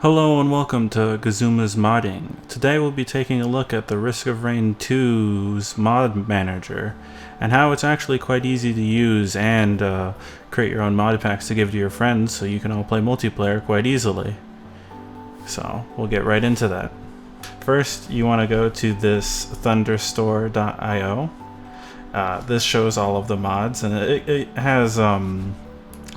Hello and welcome to Gazuma's Modding. Today we'll be taking a look at the Risk of Rain 2's mod manager and how it's actually quite easy to use and create your own mod packs to give to your friends so you can all play multiplayer quite easily. So we'll get right into that. First you want to go to this thunderstore.io. This shows all of the mods and it has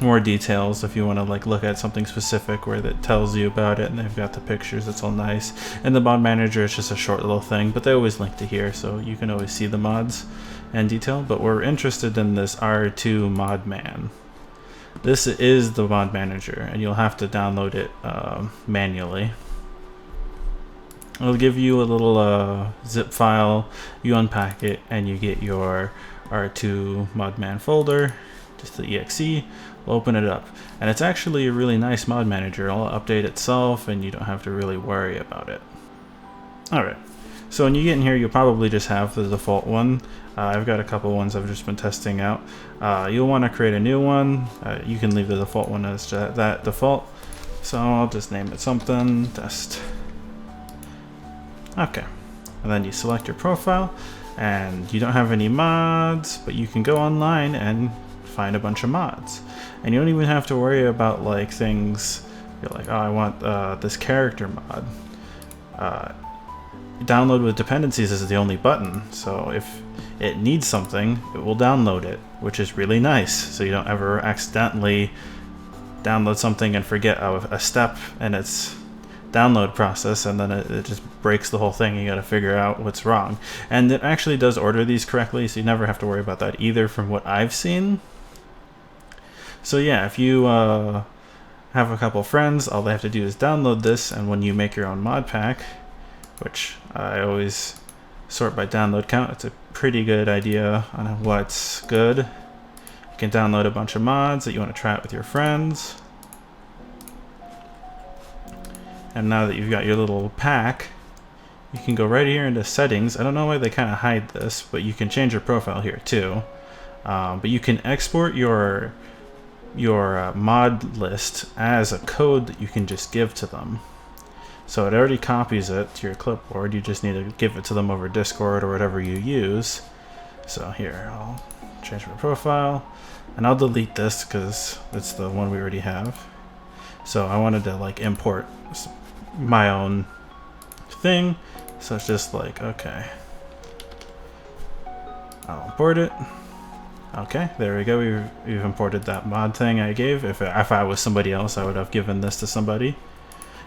more details if you want to look at something specific where that tells you about it, and they've got the pictures. It's all nice. And the mod manager is just a short little thing, but they always link to here so you can always see the mods and detail. But we're interested in this R2modman. This is the mod manager and you'll have to download it manually. It'll give you a little zip file, you unpack it and you get your R2modman folder, just the exe. We'll open it up, and it's actually a really nice mod manager. It'll update itself and you don't have to really worry about it. Alright, so when you get in here you'll probably just have the default one. I've got a couple ones I've just been testing out. You'll want to create a new one. You can leave the default one as that default, so I'll just name it something, test. Okay, and then you select your profile, and you don't have any mods, but you can go online and find a bunch of mods. And you don't even have to worry about things you're like, oh, I want this character mod. Download with dependencies is the only button, so if it needs something it will download it, which is really nice, so you don't ever accidentally download something and forget a step in its download process, and then it just breaks the whole thing. You got to figure out what's wrong, and it actually does order these correctly, so you never have to worry about that either from what I've seen. So yeah, if you have a couple friends, all they have to do is download this, and when you make your own mod pack, which I always sort by download count, it's a pretty good idea on what's good. You can download a bunch of mods that you want to try out with your friends. And now that you've got your little pack, you can go right here into settings. I don't know why they kind of hide this, but you can change your profile here too. But you can export your mod list as a code that you can just give to them. So it already copies it to your clipboard. You just need to give it to them over Discord or whatever you use. So here, I'll change my profile, and I'll delete this because it's the one we already have. So I wanted to import my own thing, so it's just okay, I'll import it. Okay, there we go. We've imported that mod thing I gave. If I was somebody else, I would have given this to somebody.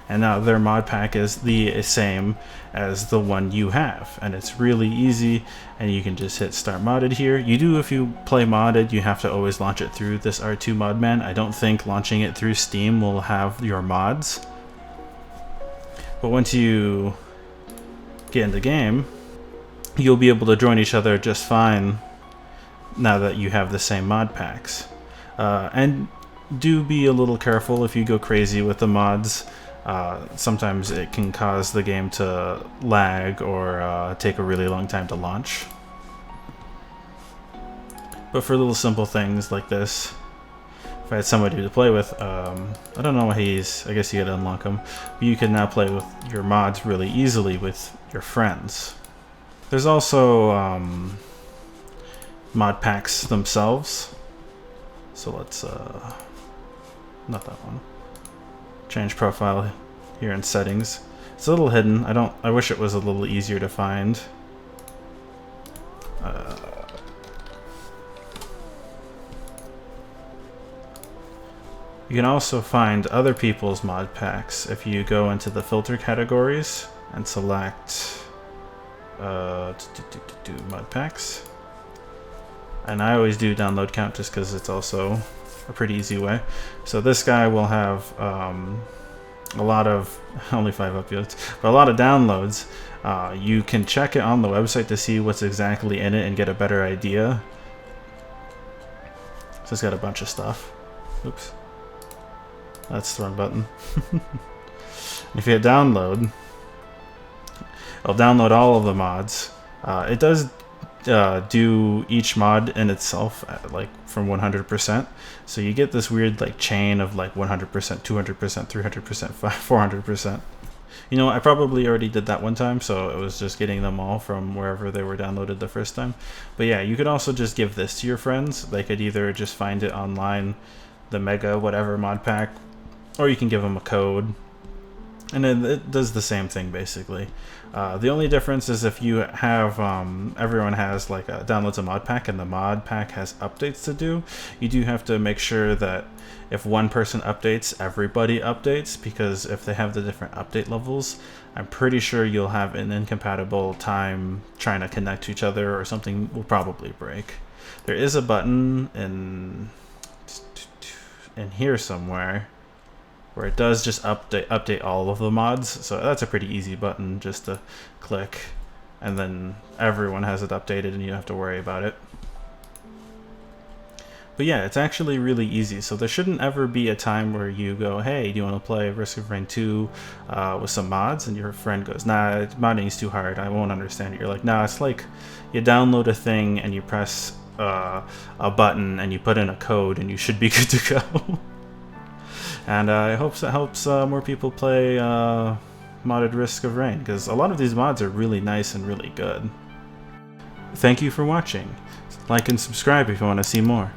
And now their mod pack is the same as the one you have. And it's really easy, and you can just hit start modded here. You do, if you play modded, you have to always launch it through this R2modman. I don't think launching it through Steam will have your mods. But once you get in the game, you'll be able to join each other just fine now that you have the same mod packs. And do be a little careful if you go crazy with the mods. Sometimes it can cause the game to lag or take a really long time to launch. But for little simple things like this, if I had somebody to play with, I don't know why I guess you gotta unlock him, but you can now play with your mods really easily with your friends. There's also mod packs themselves. So let's not that one. Change profile here in settings. It's a little hidden. I wish it was a little easier to find. You can also find other people's mod packs if you go into the filter categories and select mod packs. And I always do download count just because it's also a pretty easy way. So this guy will have a lot of, only 5 uploads, but a lot of downloads. You can check it on the website to see what's exactly in it and get a better idea. So it's got a bunch of stuff. Oops. That's the wrong button. If you hit download, it'll download all of the mods. It does do each mod in itself at, like from 100%. So you get this weird like chain of like 100%, 200%, 300%, 400%. You know, I probably already did that one time, so it was just getting them all from wherever they were downloaded the first time. But yeah, you could also just give this to your friends. They could either just find it online, the mega whatever mod pack, or you can give them a code. And then it does the same thing basically. The only difference is if you have everyone has like downloads a mod pack and the mod pack has updates to do, you do have to make sure that if one person updates, everybody updates, because if they have the different update levels, I'm pretty sure you'll have an incompatible time trying to connect to each other, or something will probably break. There is a button in here somewhere where it does just update all of the mods, so that's a pretty easy button just to click, and then everyone has it updated and you don't have to worry about it. But yeah, it's actually really easy, so there shouldn't ever be a time where you go, hey, do you want to play Risk of Rain 2 with some mods? And your friend goes, nah, modding's too hard, I won't understand it. You're like, nah, it's like you download a thing and you press a button and you put in a code and you should be good to go. And I hope it helps more people play modded Risk of Rain, because a lot of these mods are really nice and really good. Thank you for watching. Like and subscribe if you want to see more.